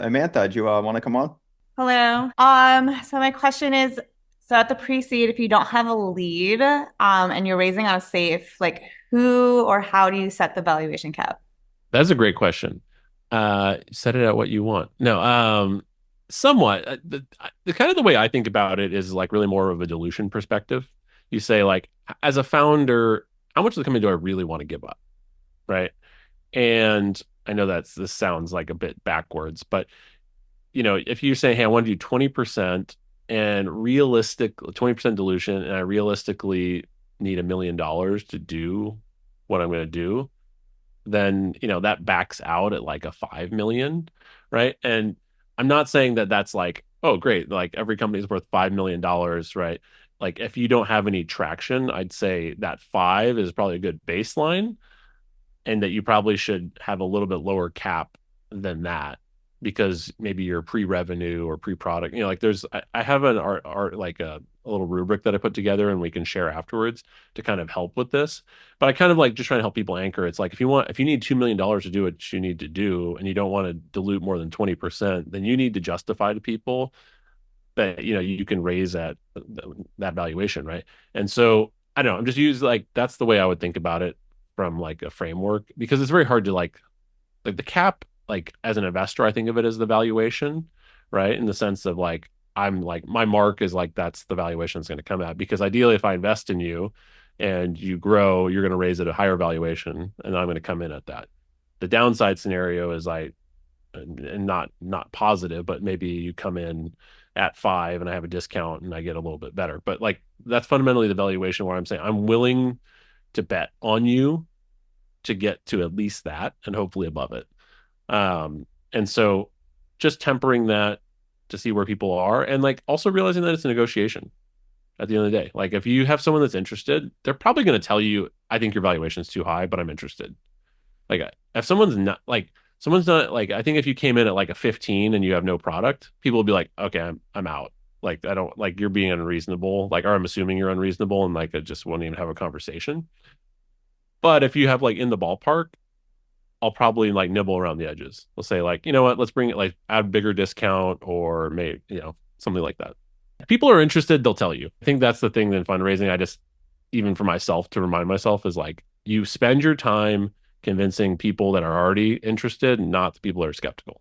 Amantha, do you want to come on? Hello. So my question is, so at the pre-seed, if you don't have a lead, and you're raising on a safe, like who or how do you set the valuation cap? That's a great question. Set it at what you want. No, somewhat. The kind of the way I think about it is like really more of a dilution perspective. You say like, as a founder, how much of the company do I really want to give up, right? And I know this sounds like a bit backwards, but if you say, hey, I want to do 20% and realistic 20% dilution, and I realistically need $1 million to do what I'm going to do, then that backs out at like a 5 million, right? And I'm not saying that that's like, oh great, like every company is worth $5 million, right? Like if you don't have any traction, I'd say that 5 is probably a good baseline, and that you probably should have a little bit lower cap than that, because maybe you're pre-revenue or pre-product. Like I have an art like a little rubric that I put together and we can share afterwards to kind of help with this. But I kind of like just trying to help people anchor. It's like if you need $2 million to do what you need to do and you don't want to dilute more than 20%, then you need to justify to people that you can raise that valuation, right? And so I don't know, I'm just using like that's the way I would think about it from like a framework, because it's very hard to like the cap, like as an investor I think of it as the valuation, right? In the sense of like I'm like my mark is like that's the valuation it's going to come at, because ideally if I invest in you and you grow, you're going to raise at a higher valuation and I'm going to come in at that. The downside scenario is and not positive, but maybe you come in at 5 and I have a discount and I get a little bit better. But like that's fundamentally the valuation where I'm saying I'm willing to bet on you to get to at least that and hopefully above it. And so just tempering that to see where people are, and like also realizing that it's a negotiation at the end of the day. Like if you have someone that's interested, they're probably going to tell you, I think your valuation is too high, but I'm interested. Like if someone's not like, I think if you came in at like a 15 and you have no product, people will be like, okay, I'm out. Like I don't like, you're being unreasonable, like, or I'm assuming you're unreasonable, and like I just won't even have a conversation. But if you have like in the ballpark, I'll probably like nibble around the edges. We'll say like, you know what, let's bring it like add bigger discount or maybe, something like that. If people are interested, they'll tell you. I think that's the thing in fundraising. I just, even for myself to remind myself, is like you spend your time convincing people that are already interested, not the people that are skeptical.